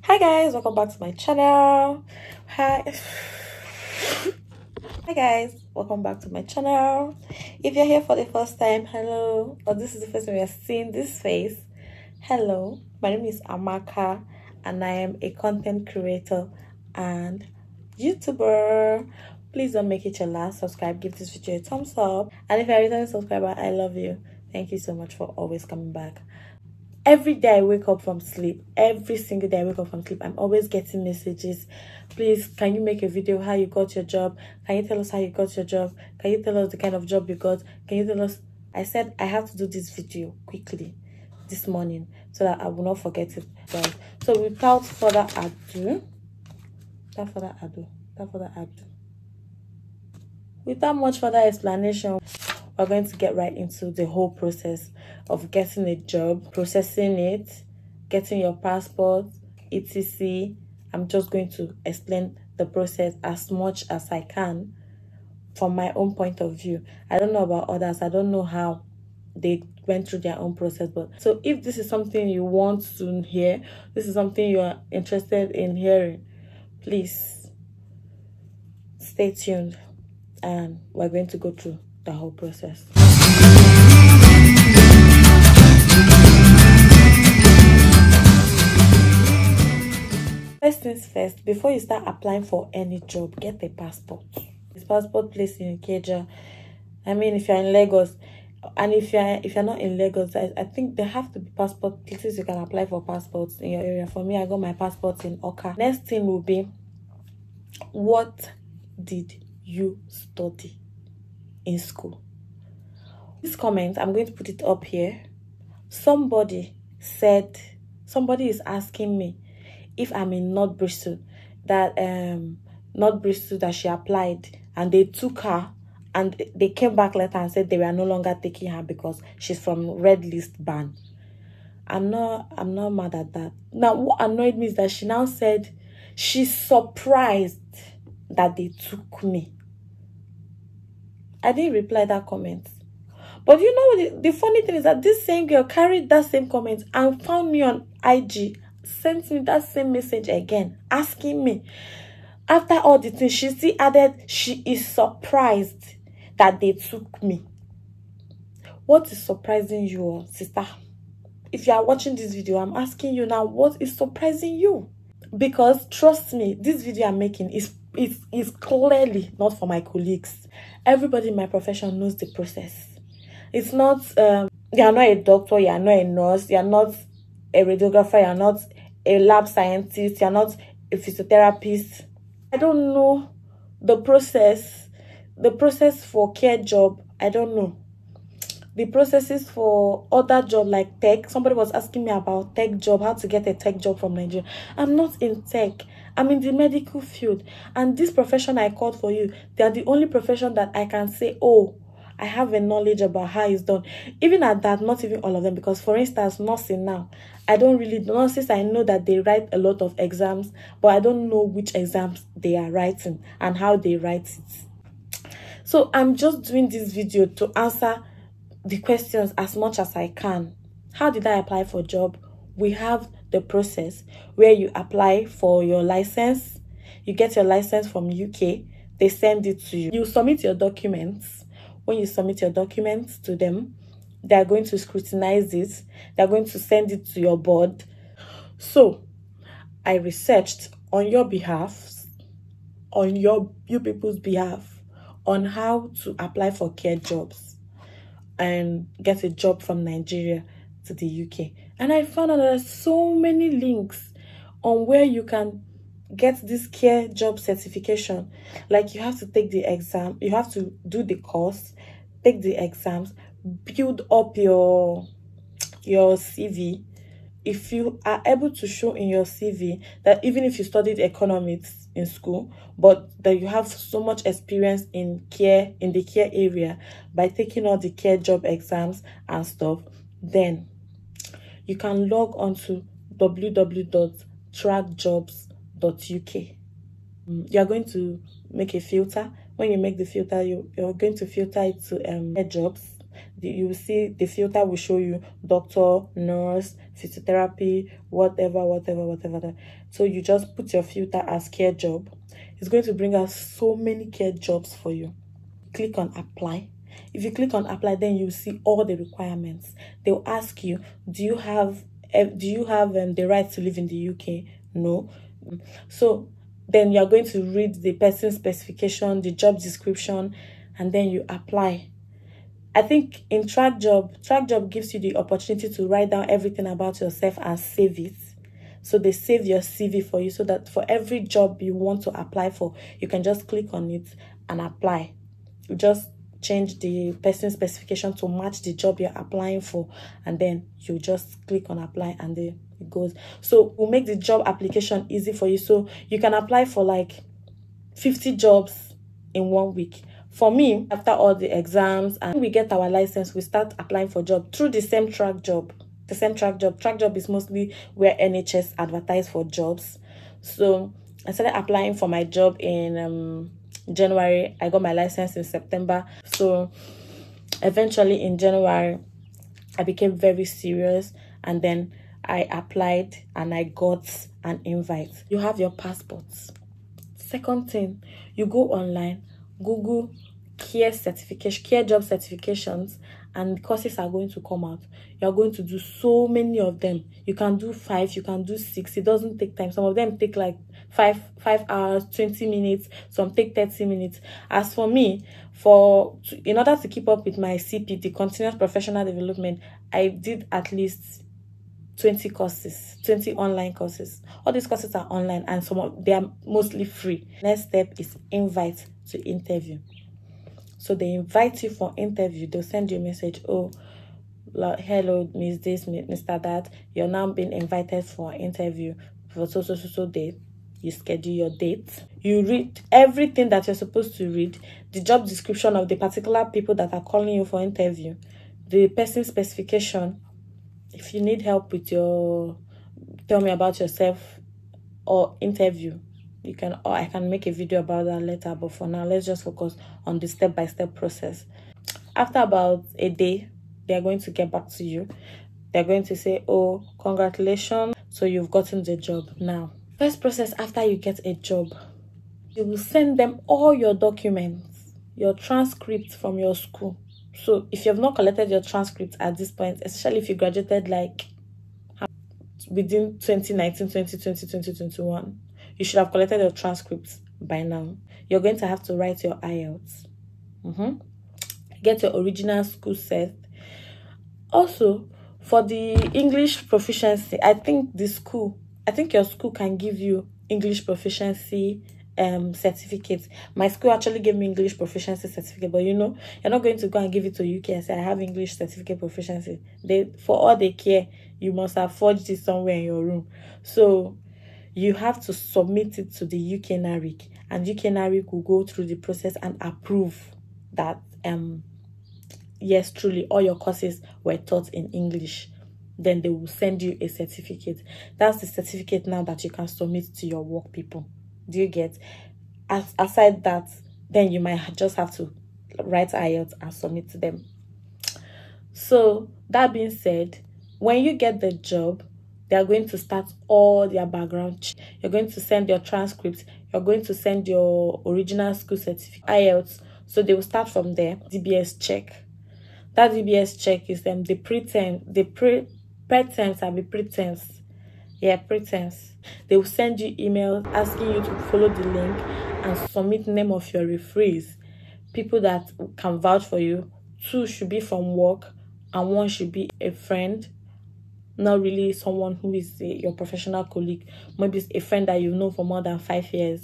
Hi guys, welcome back to my channel. Hi guys, welcome back to my channel. If you're here for the first time, hello, or this is the first time you're seeing this face, hello. My name is Amaka and I am a content creator and YouTuber. Please don't make it your last. Subscribe, give this video a thumbs up, and if you're a returning subscriber, I love you. Thank you so much for always coming back. Every day I wake up from sleep, every single day I wake up from sleep, I'm always getting messages. Please, can you make a video how you got your job? Can you tell us how you got your job? Can you tell us the kind of job you got? Can you tell us? I said I have to do this video quickly this morning so that I will not forget it, guys. So without further ado, without much further explanation, we're going to get right into the whole process of getting a job, processing it, getting your passport, etc. I'm just going to explain the process as much as I can from my own point of view. I don't know about others. I don't know how they went through their own process. But so if this is something you want to hear, this is something you are interested in hearing, please stay tuned and we're going to go through the whole process. First things first, before you start applying for any job, get a passport. This passport placed in Ikeja. I mean, if you're in Lagos, and if you're not in Lagos, I think there have to be passport places you can apply for passports in your area. For me, I got my passport in Oka. Next thing will be, what did you study in school? This comment, I'm going to put it up here. Somebody is asking me if I'm in North Bristol, that she applied and they took her and they came back later and said they were no longer taking her because she's from red list ban. I'm not mad at that. Now what annoyed me is that she now said she's surprised that they took me. I didn't reply that comment. But you know, the funny thing is that this same girl carried that same comment and found me on IG, sent me that same message again, asking me. After all the things, she still added, she is surprised that they took me. What is surprising you, sister? If you are watching this video, I'm asking you now, what is surprising you? Because trust me, this video I'm making is clearly not for my colleagues. Everybody in my profession knows the process. It's not, you're not a doctor, you're not a nurse, you're not a radiographer, you're not a lab scientist, you're not a physiotherapist. I don't know the process for care job. I don't know. The processes for other job like tech. Somebody was asking me about tech job, how to get a tech job from Nigeria. I'm not in tech. I'm in the medical field. And this profession I called for you, they are the only profession that I can say, oh, I have a knowledge about how it's done. Even at that, not even all of them. Because for instance, nursing now, I don't really know. Nurses, I know that they write a lot of exams, but I don't know which exams they are writing and how they write it. So I'm just doing this video to answer the questions as much as I can. How did I apply for a job? We have the process where you apply for your license. You get your license from UK. They send it to you. You submit your documents. When you submit your documents to them, they are going to scrutinize it. They are going to send it to your board. So I researched on your behalf, on you people's behalf, on how to apply for care jobs and get a job from Nigeria to the UK. And I found out there are so many links on where you can get this care job certification. Like, you have to take the exam, you have to do the course, take the exams, build up your CV. If you are able to show in your CV that even if you studied economics in school, but that you have so much experience in care, in the care area, by taking all the care job exams and stuff, then you can log on to www.trackjobs.uk. You are going to make a filter. When you make the filter, you're going to filter it to jobs. You will see the filter will show you doctor, nurse, physiotherapy, whatever. So you just put your filter as care job. It's going to bring out so many care jobs for you. Click on apply. If you click on apply, then you see all the requirements. They'll ask you, do you have the right to live in the UK? No. So then you're going to read the person specification, the job description, and then you apply. I think in track job gives you the opportunity to write down everything about yourself and save it. So they save your CV for you, so that for every job you want to apply for, you can just click on it and apply. You just change the person specification to match the job you're applying for, and then you just click on apply, and then it goes. So we'll make the job application easy for you, so you can apply for like 50 jobs in 1 week. For me, after all the exams and we get our license, we start applying for job through the same track job. Track job is mostly where NHS advertise for jobs. So I started applying for my job in January. I got my license in September. So eventually in January, I became very serious, and then I applied and I got an invite. You have your passports. Second thing, you go online, Google care job certifications, and courses are going to come out. You're going to do so many of them. You can do 5, you can do 6. It doesn't take time. Some of them take like 5 hours, 20 minutes. Some take 30 minutes. As for me, in order to keep up with my CP, the continuous professional development, I did at least 20 courses, 20 online courses. All these courses are online, and they are mostly free. Next step is invite to interview. So they invite you for interview. They'll send you a message. Oh, hello, Miss this, Mr. That. You're now being invited for an interview for so date. You schedule your date. You read everything that you're supposed to read. The job description of the particular people that are calling you for interview. The person specification. If you need help with your tell me about yourself or interview, you can, or I can make a video about that later, but for now let's just focus on the step-by-step process. After about a day, they are going to get back to you. They're going to say, oh, congratulations, so you've gotten the job. Now, first process after you get a job, you will send them all your documents, your transcripts from your school. So if you have not collected your transcripts at this point, especially if you graduated like within 2019, 2020, 2021, you should have collected your transcripts by now. You're going to have to write your IELTS. Get your original school set. Also, for the English proficiency, I think your school can give you English proficiency certificate. My school actually gave me English proficiency certificate, but you're not going to go and give it to UK and say I have English certificate proficiency. For all they care, you must have forged it somewhere in your room. So you have to submit it to the UK NARIC, and UK NARIC will go through the process and approve that yes, truly all your courses were taught in English. Then they will send you a certificate. That's the certificate now that you can submit to your work people. Do you get? Aside that, then you might just have to write IELTS and submit to them. So that being said, when you get the job, they are going to start all their background. You're going to send your transcripts. You're going to send your original school certificate, IELTS. So they will start from there. DBS check. That DBS check is the pretense. Yeah, pretense. They will send you emails asking you to follow the link and submit name of your referees, people that can vouch for you. 2 should be from work, and 1 should be a friend. Not really someone who is your professional colleague. Maybe it's a friend that you've known for more than 5 years.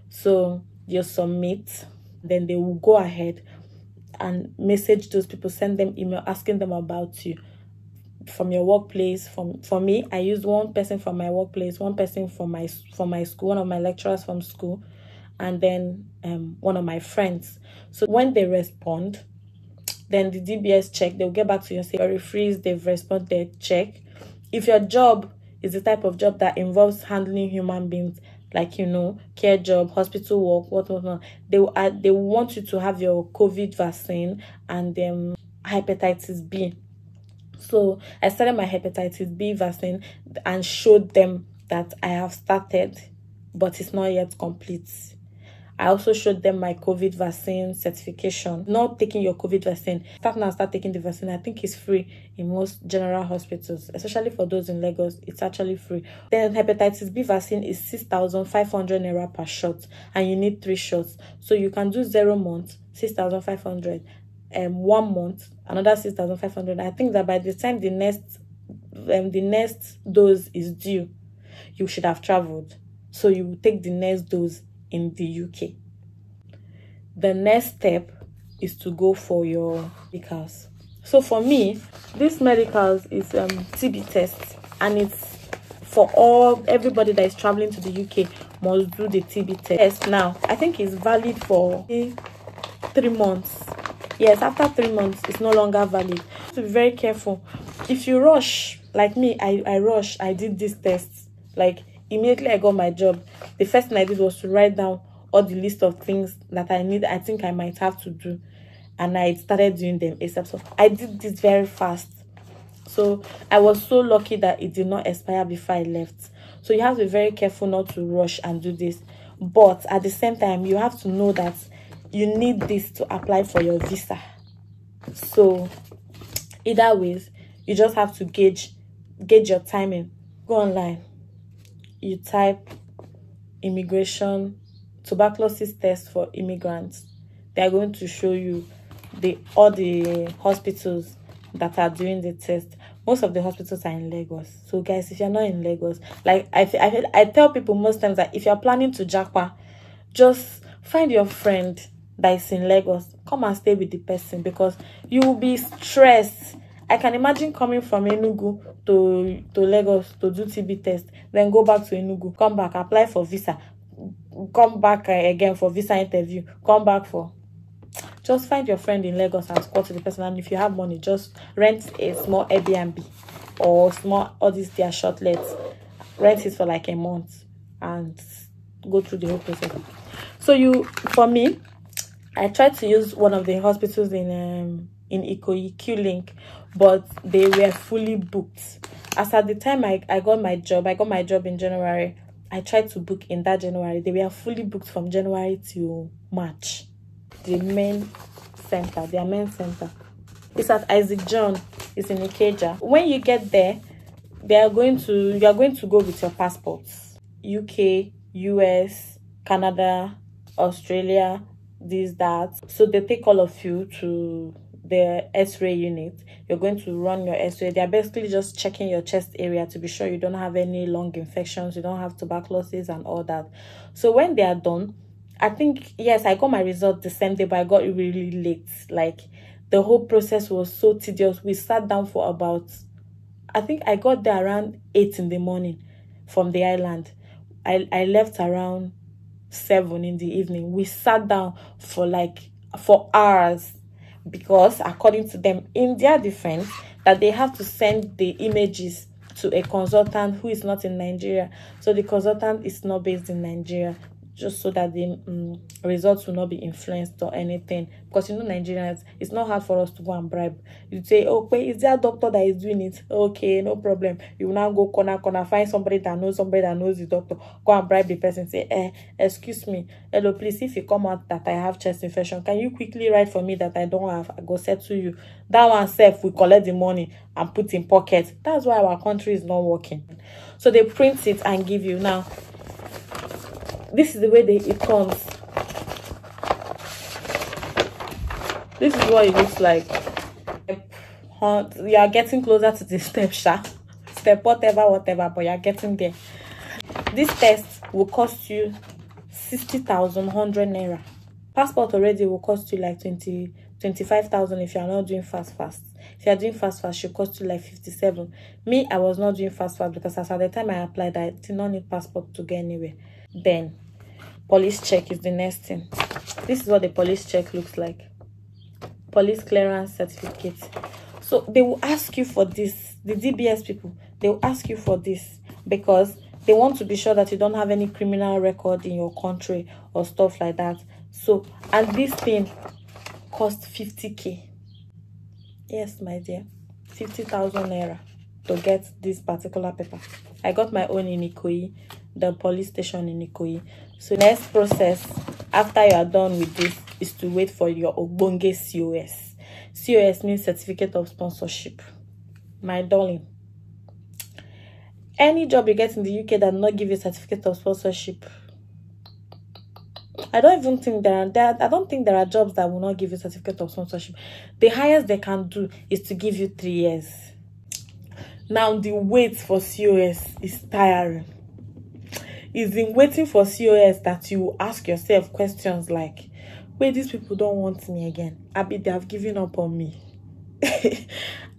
So you submit, then they will go ahead and message those people, send them email asking them about you from your workplace. For me, I used 1 person from my workplace, 1 person from my school, 1 of my lecturers from school, and then 1 of my friends. So when they respond, then the DBS check, they'll get back to you and say, your referees, they've responded, check. If your job is the type of job that involves handling human beings, like, care job, hospital work, what, they will want you to have your COVID vaccine and hepatitis B. So I started my hepatitis B vaccine and showed them that I have started, but it's not yet complete. I also showed them my COVID vaccine certification. Not taking your COVID vaccine. Start taking the vaccine. I think it's free in most general hospitals, especially for those in Lagos. It's actually free. Then hepatitis B vaccine is 6,500 naira per shot, and you need 3 shots. So you can do 0 months, 6,500, 1 month, another 6,500. I think that by the time the next dose is due, you should have traveled. So you will take the next dose in the UK. The next step is to go for your medicals. So for me, this medicals is TB test, and it's for everybody that is traveling to the UK must do the TB test. Now I think it's valid for 3 months. Yes, after 3 months it's no longer valid. So be very careful. If you rush like me, I rushed. I did this test like immediately I got my job. The first thing I did was to write down all the list of things that I think I might have to do, and I started doing them ASAP. So I did this very fast. So I was so lucky that it did not expire before I left. So you have to be very careful not to rush and do this, but at the same time you have to know that you need this to apply for your visa. So either ways, you just have to gauge your timing. Go online, you type immigration tuberculosis test for immigrants. They are going to show you all the hospitals that are doing the test. Most of the hospitals are in Lagos. So guys, if you're not in Lagos, like I tell people most times that if you're planning to japa, just find your friend that is in Lagos, come and stay with the person, because you will be stressed. I can imagine coming from Enugu to Lagos to do TB test, then go back to Enugu, come back, apply for visa, come back again for visa interview, come back for... Just find your friend in Lagos and squat to the person, and if you have money, just rent a small Airbnb or all these their shortlets, rent it for like a month and go through the whole process. So for me, I tried to use one of the hospitals in Ikoyi, Q-Link, but they were fully booked. As at the time I got my job in January. I tried to book in that January. They were fully booked from January to March. Their main center it's at Isaac John. It's in Ikeja. When you get there, you are going to go with your passports. UK, US, Canada, Australia, this, that. So they take all of you to the X-ray unit. You're going to run your X-ray. They're basically just checking your chest area to be sure you don't have any lung infections, you don't have tuberculosis and all that. So when they are done, I think, yes, I got my result the same day, but I got it really late. Like, the whole process was so tedious. We sat down for about, I think I got there around 8 in the morning from the island. I left around 7 in the evening. We sat down for hours, because according to them, in their defense, that they have to send the images to a consultant who is not in Nigeria. So the consultant is not based in Nigeria, just so that the results will not be influenced or anything. Because Nigerians, it's not hard for us to go and bribe. You say, okay, is there a doctor that is doing it? Okay, no problem. You will now go corner, find somebody that knows the doctor. Go and bribe the person. Say, excuse me, hello, please, if you come out that I have chest infection, can you quickly write for me that I don't have? I go settle you. That one self, we collect the money and put in pocket. That's why our country is not working. So they print it and give you. Now, this is the way it comes. This is what it looks like. You are getting closer to the step whatever, but you are getting there. This test will cost you 60,100 naira. Passport already will cost you like 25,000 if you are not doing fast. If you are doing fast, it should cost you like 57. Me, I was not doing fast because as at the time I applied, I did not need passport to get anywhere. Then police check is the next thing. This is what the police check looks like. Police clearance certificate. So they will ask you for this. The DBS people, they will ask you for this because they want to be sure that you don't have any criminal record in your country or stuff like that. So, and this thing cost 50k. Yes, my dear. 50,000 naira to get this particular paper. I got my own in Ikoyi, the police station in Ikoyi. So next process after you are done with this is to wait for your Ogbonge COS. COS means certificate of sponsorship. My darling, any job you get in the UK that not give you certificate of sponsorship, I don't even think I don't think there are jobs that will not give you certificate of sponsorship. The highest they can do is to give you 3 years. Now the wait for COS is tiring. It's in waiting for COS that you ask yourself questions like, wait, these people don't want me again. They have given up on me.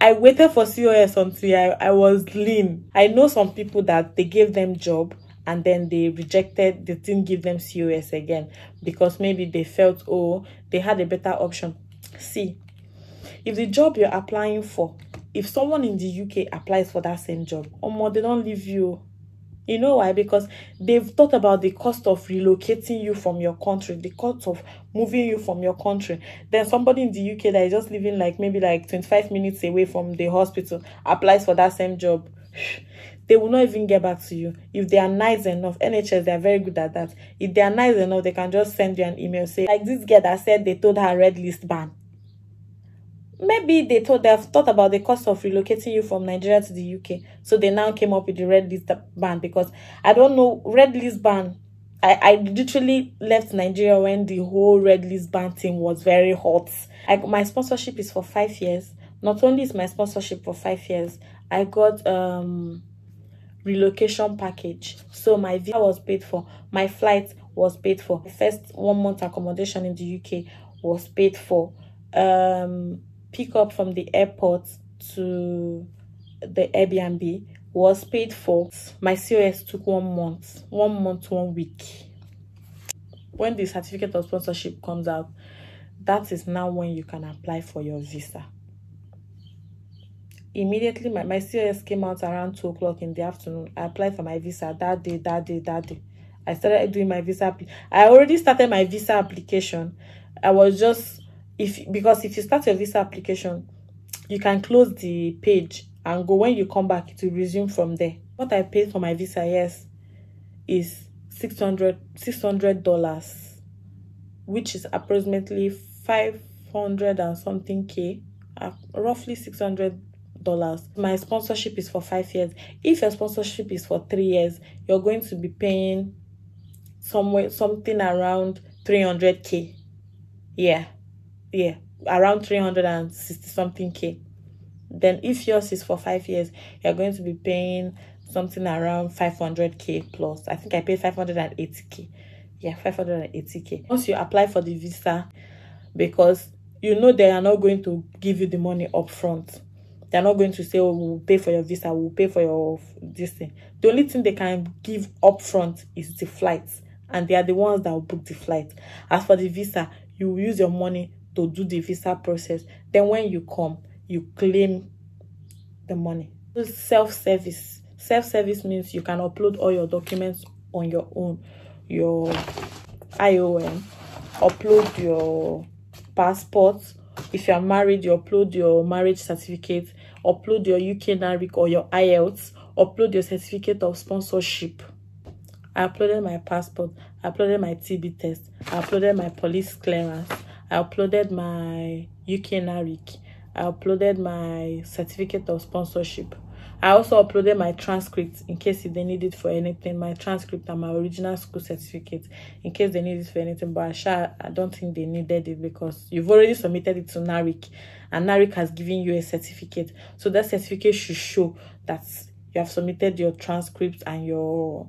I waited for COS until I was lean. I know some people that they gave them job and then they didn't give them COS again because maybe they felt, oh, they had a better option. See, if the job you're applying for, if someone in the UK applies for that same job, they don't leave you. You know why? Because they've thought about the cost of relocating you from your country, the cost of moving you from your country. Then somebody in the UK that is just living maybe 25 minutes away from the hospital applies for that same job. They will not even get back to you. If they are nice enough, NHS, they are very good at that. If they are nice enough, they can just send you an email, say, like this girl that said they told her red list ban. Maybe they have thought about the cost of relocating you from Nigeria to the UK. So they now came up with the red list ban, because I don't know, red list ban. I literally left Nigeria when the whole red list ban thing was very hot. My sponsorship is for 5 years. Not only is my sponsorship for 5 years, I got relocation package. So my visa was paid for, my flight was paid for, the first 1 month accommodation in the UK was paid for. Pick up from the airport to the Airbnb was paid for. My COS took 1 month, 1 week. When the certificate of sponsorship comes out, that is now when you can apply for your visa. Immediately, my COS came out around 2 o'clock in the afternoon. I applied for my visa that day. I started doing my visa. I already started my visa application. I was just, because if you start your visa application, you can close the page and go. When you come back to resume from there. What I paid for my visa, yes, is $600, which is approximately 500 and something K, roughly $600. My sponsorship is for 5 years. If your sponsorship is for 3 years, you're going to be paying something around 300K. Yeah, around 360 something K. Then if yours is for 5 years, you're going to be paying something around 500K plus. I think I paid 580K. Yeah, 580K. Once you apply for the visa, because you know they are not going to give you the money up front. They're not going to say, oh, we'll pay for your visa, we'll pay for your this thing. The only thing they can give up front is the flights, and they are the ones that will book the flight. As for the visa, you will use your money to do the visa process. Then when you come, you claim the money. Self-service. Self-service means you can upload all your documents on your own. Your IOM, upload your passport. If you are married, you upload your marriage certificate, upload your UK NARIC or your IELTS, upload your certificate of sponsorship. I uploaded my passport, I uploaded my TB test, I uploaded my police clearance, I uploaded my UK NARIC, I uploaded my certificate of sponsorship. I also uploaded my transcript in case if they need it for anything, my transcript and my original school certificate in case they need it for anything. But I don't think they needed it because you've already submitted it to NARIC and NARIC has given you a certificate. So that certificate should show that you have submitted your transcript and your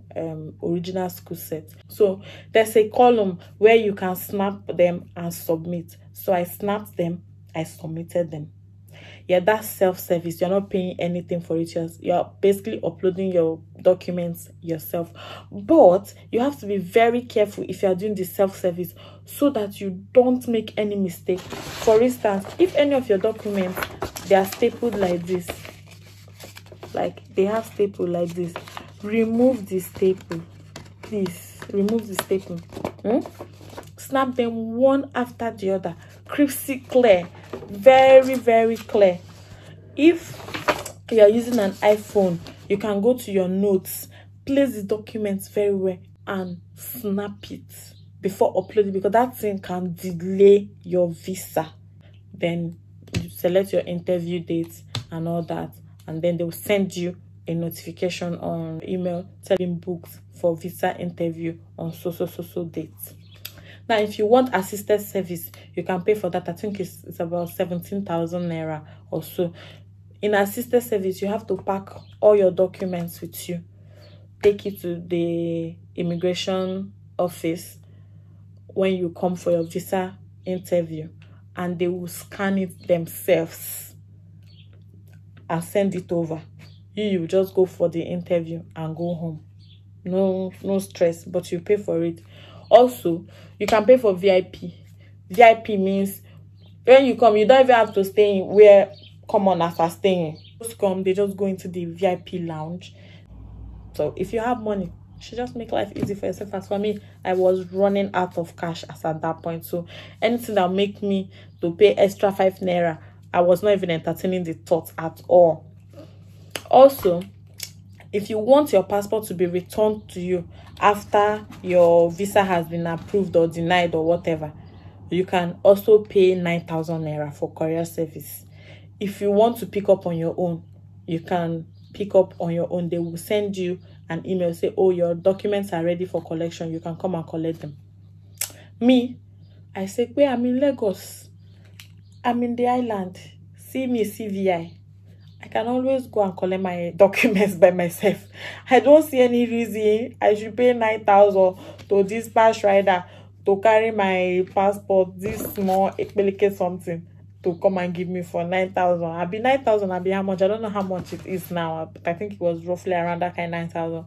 original school set. So there's a column where you can snap them and submit. So I snapped them, I submitted them. Yeah, that's self-service. You're not paying anything for it. You're basically uploading your documents yourself. But you have to be very careful if you're doing the self-service so that you don't make any mistake. For instance, if any of your documents, they are stapled like this, like they have staple like this, remove the staple. Please, remove the staple. Snap them one after the other. Crisp clear. Very, very clear. If you are using an iPhone, you can go to your notes, place the documents very well, and snap it before uploading, because that thing can delay your visa. Then you select your interview dates and all that, and then they will send you a notification on email telling booked for visa interview on so dates. Now, if you want assisted service, you can pay for that. I think it's about 17,000 naira or so. In assisted service, you have to pack all your documents with you, take it to the immigration office when you come for your visa interview, and they will scan it themselves and send it over. You just go for the interview and go home. No stress, but you pay for it. Also, you can pay for VIP. VIP means when you come, you don't even have to stay in where commoners are staying. Just come, they just go into the VIP lounge. So if you have money, you should just make life easy for yourself. As for me, I was running out of cash as at that point. So anything that make me to pay extra 5 naira, I was not even entertaining the thought at all. Also, if you want your passport to be returned to you after your visa has been approved or denied or whatever, you can also pay 9,000 naira for courier service. If you want to pick up on your own, you can pick up on your own. They will send you an email, say, oh, your documents are ready for collection. You can come and collect them. Me, I say, wait, I'm in Lagos. I'm in the island. See me, CVI. I can always go and collect my documents by myself. I don't see any reason I should pay 9,000 to dispatch rider to carry my passport, this small ekpeleke something, to come and give me for 9,000. I'll be 9,000. I'll be how much? I don't know how much it is now, but I think it was roughly around that kind of 9,000.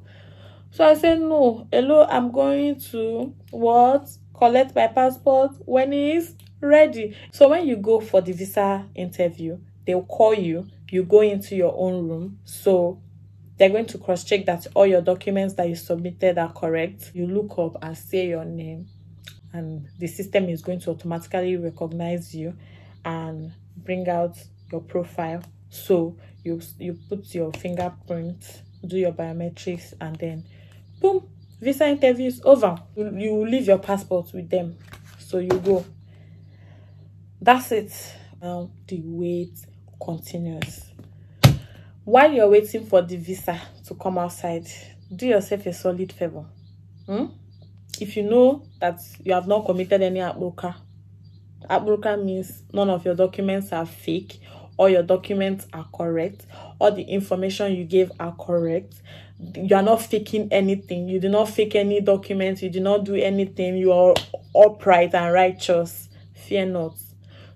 So I said, no, hello, I'm going to what? Collect my passport when it's ready. So when you go for the visa interview, they'll call you. You go into your own room. So they're going to cross-check that all your documents that you submitted are correct. You look up and say your name, and the system is going to automatically recognize you and bring out your profile. So you put your fingerprint, do your biometrics, and then boom, visa interview is over. You leave your passport with them. So you go. That's it. Now the wait continues. While you're waiting for the visa to come outside, do yourself a solid favor. If you know that you have not committed any abroka means none of your documents are fake, all your documents are correct, all the information you gave are correct, you are not faking anything, you did not fake any documents, you did not do anything, you are upright and righteous, fear not.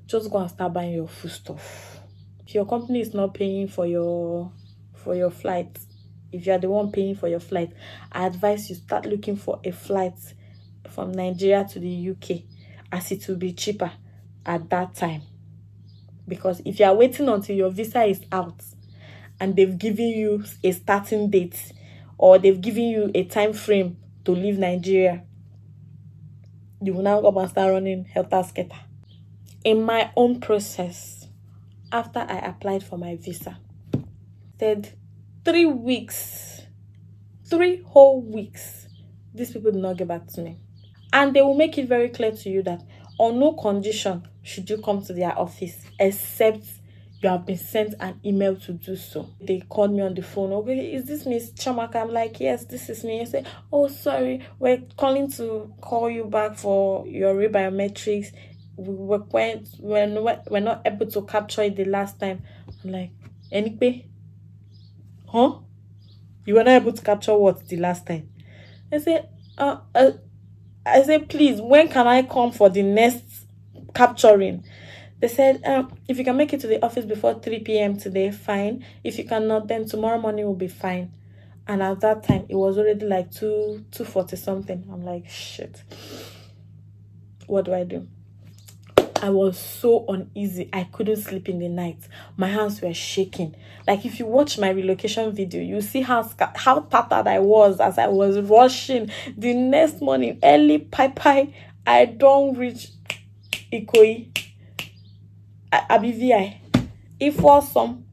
Just go and start buying your food stuff. If your company is not paying for your flight, if you are the one paying for your flight, I advise you start looking for a flight from Nigeria to the UK, as it will be cheaper at that time. Because if you are waiting until your visa is out and they've given you a starting date, or they've given you a time frame to leave Nigeria, you will now go and start running helter-skelter. In my own process, after I applied for my visa, said 3 weeks, 3 whole weeks, these people did not get back to me. And they will make it very clear to you that on no condition should you come to their office except you have been sent an email to do so. They called me on the phone. Okay, is this Miss Chamaka? I'm like, yes, this is me. I say, oh, sorry, we're calling to call you back for your rebiometrics. We're not able to capture it the last time. I'm like, anyway, huh? You were not able to capture what the last time? I said, please, when can I come for the next capturing? They said, if you can make it to the office before 3 p.m. today, fine. If you cannot, then tomorrow morning will be fine. And at that time, it was already like 2:40 something. I'm like, shit. What do I do? I was so uneasy. I couldn't sleep in the night. My hands were shaking. Like, if you watch my relocation video, you see how tattered I was as I was rushing. The next morning, early pie, I don't reach Ikoyi. I be VI. If was some.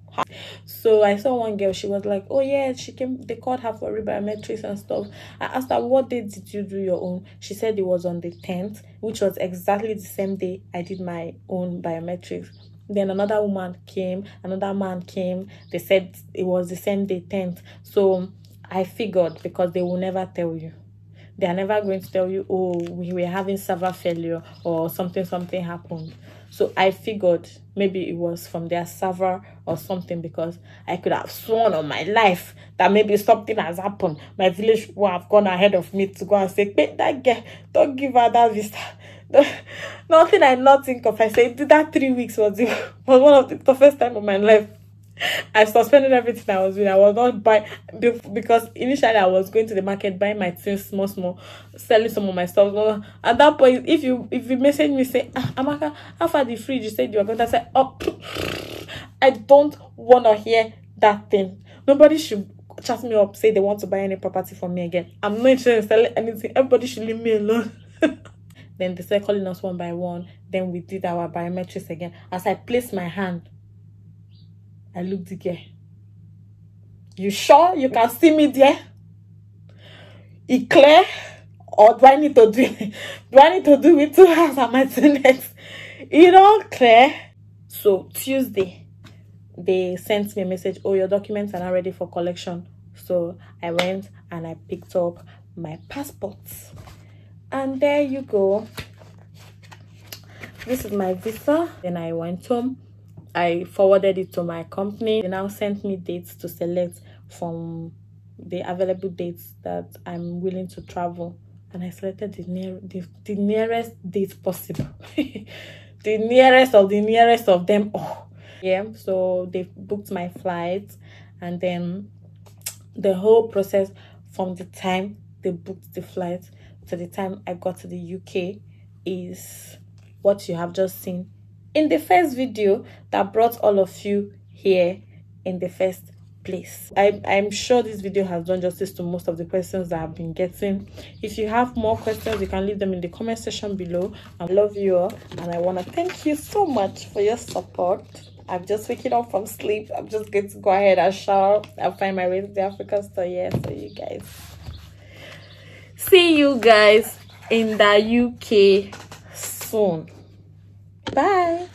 So I saw one girl, she was like, oh yeah, she came, they called her for rebiometrics and stuff. I asked her, what day did you do your own? She said it was on the 10th, which was exactly the same day I did my own biometrics. Then another woman came, another man came. They said it was the same day, 10th. So I figured, because they will never tell you. They are never going to tell you, oh, we were having server failure or something happened. So I figured maybe it was from their server or something, because I could have sworn on my life that maybe something has happened. My village people have gone ahead of me to go and say, that girl, don't give her that visa. Nothing I not think of. I said that 3 weeks was one of the toughest time of my life. I suspended everything I was doing. I was not buying, because initially I was going to the market buying my things small, selling some of my stuff. At that point, if you message me say, Amaka, how far the fridge? You said you were going to say, oh, I don't want to hear that thing. Nobody should chat me up, say they want to buy any property from me again. I'm not interested in selling anything. Everybody should leave me alone. Then they started calling us one by one. Then we did our biometrics again. As I placed my hand, I looked again. You sure you can see me there? It clear? Or do I need to do it? Do I need to do with 2 hands and my 2 necks? It all clear. So Tuesday, they sent me a message, oh, your documents are not ready for collection. So I went and I picked up my passports. And there you go. This is my visa. Then I went home. I forwarded it to my company. They now sent me dates to select from the available dates that I'm willing to travel. And I selected the nearest date possible. The nearest of them all. Yeah, so they booked my flight. And then the whole process from the time they booked the flight to the time I got to the UK is what you have just seen in the first video that brought all of you here in the first place. I'm sure this video has done justice to most of the questions that I've been getting. If you have more questions, you can leave them in the comment section below. I love you all, and I want to thank you so much for your support. I'm just waking up from sleep. I'm just going to go ahead and shower and find my way to the African store. Yeah, so you guys, see you guys in the UK soon. Bye.